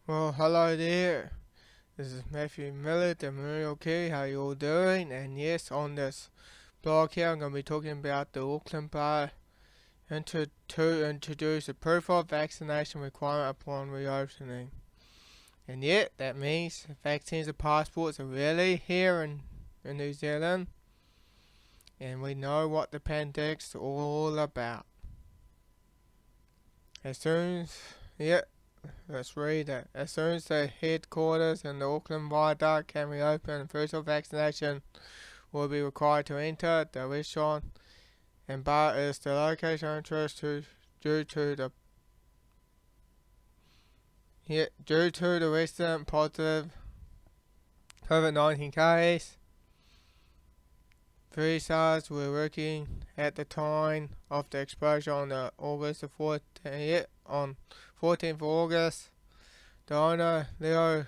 Well, hello there. This is Matthew Miller, the OK. How you all doing? And yes, on this blog here, I'm going to be talking about the Auckland Bar to introduce a proof of vaccination requirement upon reopening. And yet, that means vaccines and passports are really here in New Zealand. And we know what the pandemic's all about. As soon as, yeah, let's read it. As soon as the headquarters in the Auckland Viaduct can reopen, virtual vaccination will be required to enter. The restaurant and bar is the location of interest due to the recent positive COVID-19 case. 3 SARS were working at the time of the exposure on the August the 14th. On 14th of August, the owner Leo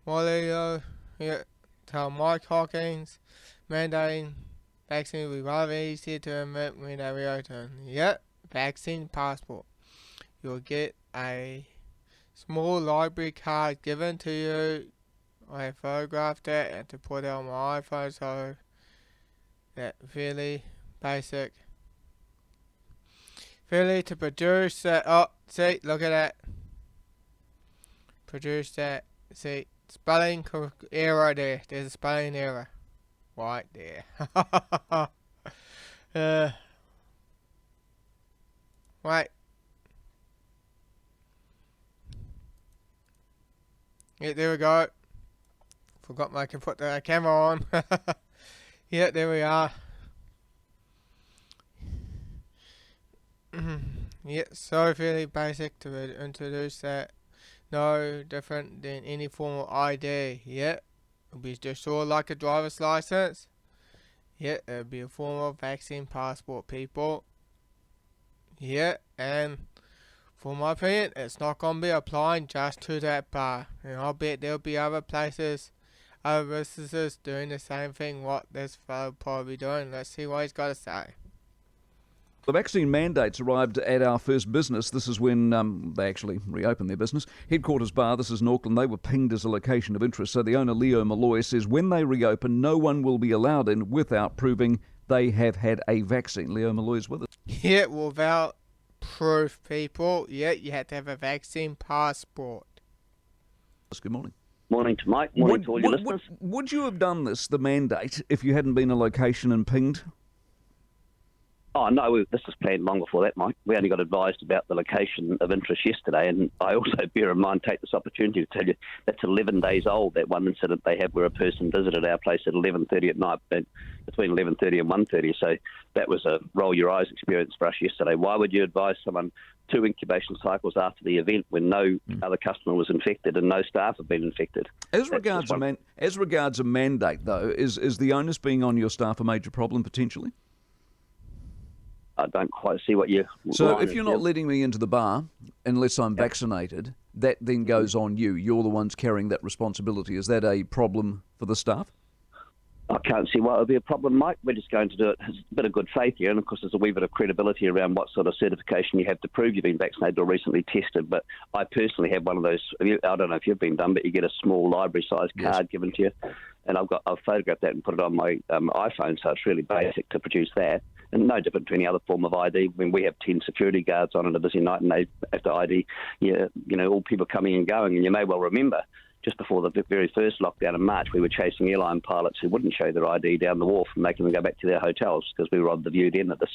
Molio told Mike Hawkins mandating vaccine will be rather easy to admit when they reopen. Yet, vaccine passport. You'll get a small library card given to you. I photographed it and to put it on my iPhone, so that really basic. Really to produce that. Oh, see, look at that. Produce that. See, spelling error there. There's a spelling error. Right there. Right. Yeah, there we go. Forgot I can put the camera on. Yeah, there we are. Yeah, so really basic to introduce that. No different than any form of ID. Yeah, it'll be just sort of like a driver's license. Yeah, it'll be a form of vaccine passport, people. Yeah, and for my opinion, it's not going to be applying just to that bar. And I'll bet there'll be other places, other businesses doing the same thing what this fellow probably doing. Let's see what he's got to say. The vaccine mandates arrived at our first business. This is when they actually reopened their business. Headquarters bar, this is in Auckland. They were pinged as a location of interest. So the owner, Leo Malloy, says when they reopen, no one will be allowed in without proving they have had a vaccine. Leo Malloy's with us. Yeah, without proof, people. Yeah, you have to have a vaccine passport. Good morning. Morning to Mike. Morning to all your listeners. Would you have done this, the mandate, if you hadn't been a location and pinged? Oh, no, this was planned long before that, Mike. We only got advised about the location of interest yesterday, and I also, bear in mind, take this opportunity to tell you that's 11 days old, that one incident they had where a person visited our place at 11:30 at night, between 11:30 and 1:30. So that was a roll your eyes experience for us yesterday. Why would you advise someone 2 incubation cycles after the event when no other customer was infected and no staff have been infected? As regards a mandate, though, is the onus being on your staff a major problem potentially? I don't quite see what you... So if you're not letting me into the bar unless I'm vaccinated, that then goes on you. You're the ones carrying that responsibility. Is that a problem for the staff? I can't see why it would be a problem, Mike. We're just going to do it. There's a bit of good faith here, and of course there's a wee bit of credibility around what sort of certification you have to prove you've been vaccinated or recently tested. But I personally have one of those. I don't know if you've been done, but you get a small library-sized card given to you, and I've photographed that and put it on my iPhone, so it's really basic to produce that. And no different to any other form of ID. When we have 10 security guards on a busy night and they have to ID, all people coming and going. And you may well remember, just before the very first lockdown in March, we were chasing airline pilots who wouldn't show their ID down the wharf and making them go back to their hotels because we were of the view then that this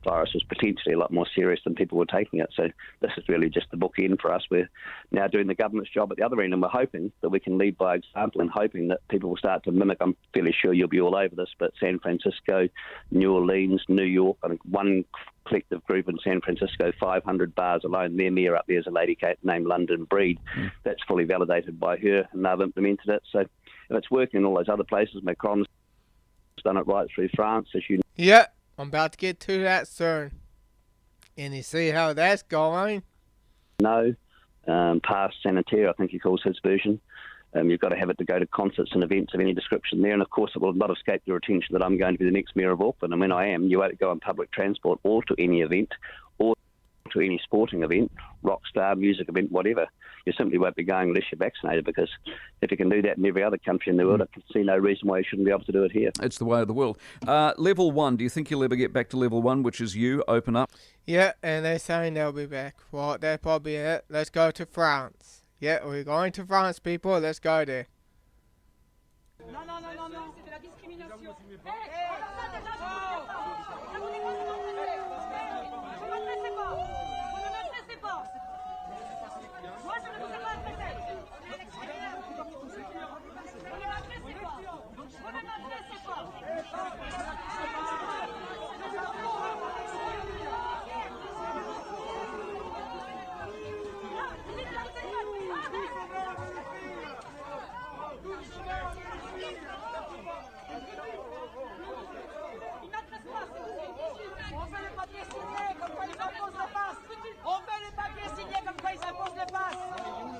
virus was potentially a lot more serious than people were taking it. So this is really just the bookend for us. We're now doing the government's job at the other end, and we're hoping that we can lead by example and hoping that people will start to mimic. I'm fairly sure you'll be all over this, but San Francisco, New Orleans, New York, I think one collective group in San Francisco, 500 bars alone. Their mayor up there is a lady named London Breed. That's fully validated by her, and they've implemented it. So if it's working in all those other places, Macron's done it right through France, as you know. Yeah, I'm about to get to that soon. And you see how that's going? No, Pass Sanitaire, I think he calls his version. You've got to have it to go to concerts and events of any description there. And, of course, it will not escape your attention that I'm going to be the next mayor of Auckland. And when I am, you won't go on public transport or to any event or to any sporting event, rock star, music event, whatever. you simply won't be going unless you're vaccinated, because if you can do that in every other country in the world, I can see no reason why you shouldn't be able to do it here. It's the way of the world. Level 1, do you think you'll ever get back to level 1, which is you, open up? Yeah, and they're saying they'll be back. Right, that's probably it. Let's go to France. Yeah, we're going to France, people. Let's go there. Non, non, non, non, non, c'est de la discrimination. Moi, je ne vous ai pas adressé. Vous ne m'adressez pas. On fait les papiers signés comme quoi ils imposent le pass. On fait les papiers signés comme quoi ils imposent le pass.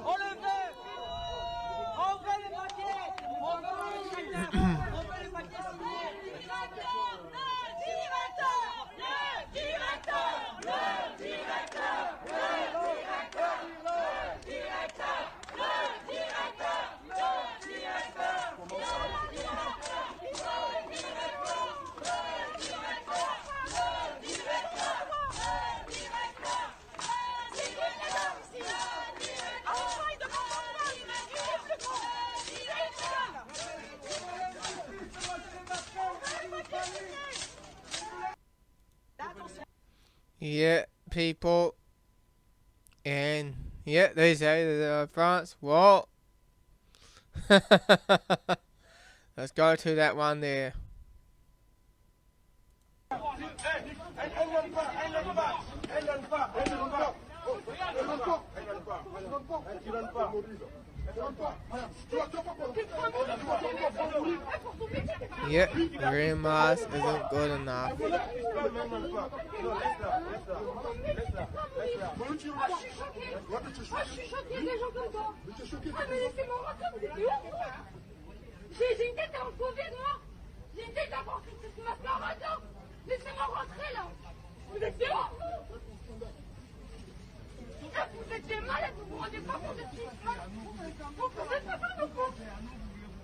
On le veut. On veut les papiers. On veut les papiers signés. Le Yeah, people. And, yeah, they say that France. Well, let's go to that one there. Yep, green mask isn't good enough. J'ai une tête à enlever, moi. J'ai une tête à porter cette mascarade là. Laissez-moi rentrer là. Vous êtes dehors. Vous êtes des malades, vous vous rendez pas compte de ce qui se passe. Vous pouvez pas faire de quoi.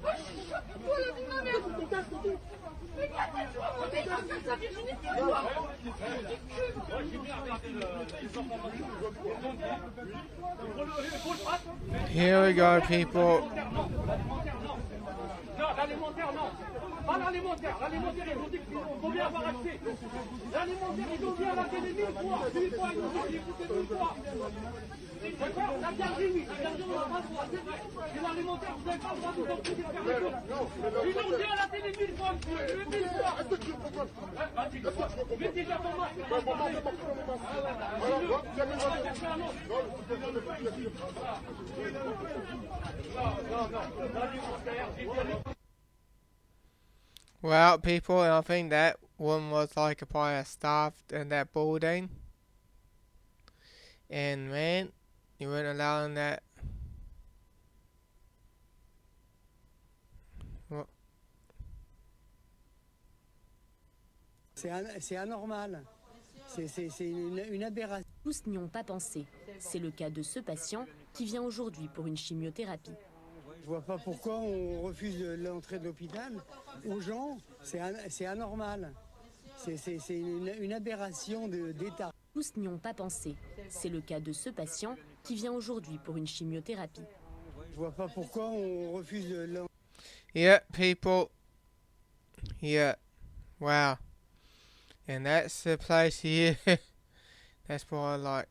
Moi je suis choquée pour la vie de ma mère. Mais gardez-toi, mon nez, comme ça, sa virginité, quoi. Here we go, people. Non, l'alimentaire, non. Pas l'alimentaire. L'alimentaire, ils ont dit qu'il faut bien avoir accès. L'alimentaire, ils ont dit à la télé 1000 fois. 1000 fois, ils ont dit écoutez 1000 fois. D'accord. La garderie, oui. La garderie, on n'a pas le droit, c'est vrai. Mais l'alimentaire, vous n'avez pas le droit de vous empêcher de faire les choses. Ils ont dit à la télé 1000 fois, monsieur. 1000 fois. Est-ce que tu comprends? Mais déjà ton masque. Well, people, and I think that one was like probably a staff in that building. And man, you weren't allowing that. C'est anormal. C'est une aberration. Tous n'y ont pas pensé. C'est le cas de ce patient qui vient aujourd'hui pour une chimiothérapie. Je vois pas pourquoi on refuse l'entrée de l'hôpital aux gens. C'est anormal. C'est une aberration d'État. Tous n'y ont pas pensé. C'est le cas de ce patient qui vient aujourd'hui pour une chimiothérapie. Je vois pas pourquoi on refuse l'entrée. Yeah, people. Yeah. Wow. And that's the place here. That's what I like.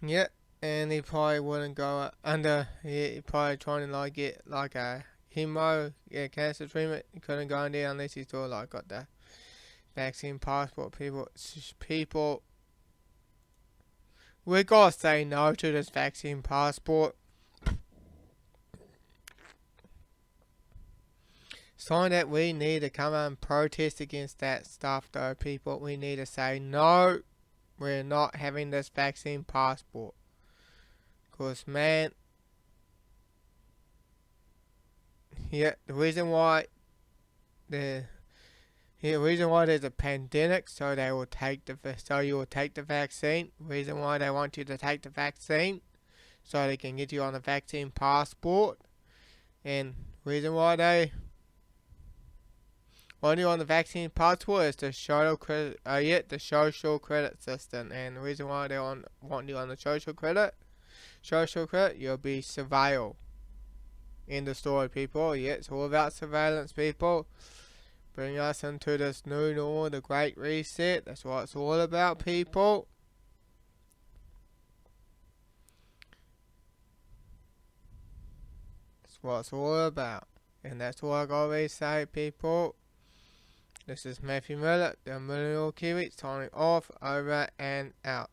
Yeah, and he probably wouldn't go under. He probably trying to like get like a chemo, cancer treatment. He couldn't go in there unless he still like got the vaccine passport. People, we gotta say no to this vaccine passport. Sign that we need to come out and protest against that stuff, though. People, we need to say no. We're not having this vaccine passport. Because, man, yeah, the reason why he The reason why there's a pandemic, so you will take the vaccine. Reason why they want you to take the vaccine, so they can get you on a vaccine passport. And reason why they want you on the vaccine passport is the social credit, the social credit system. And the reason why they want you on the social credit, you'll be surveilled. In the story, people. Yeah, it's all about surveillance, people. Bring us into this new normal, the Great Reset. That's what it's all about, people. That's what it's all about. And that's what I gotta say, people. This is Matthew Miller, the Millennial Kiwi, signing off, over and out.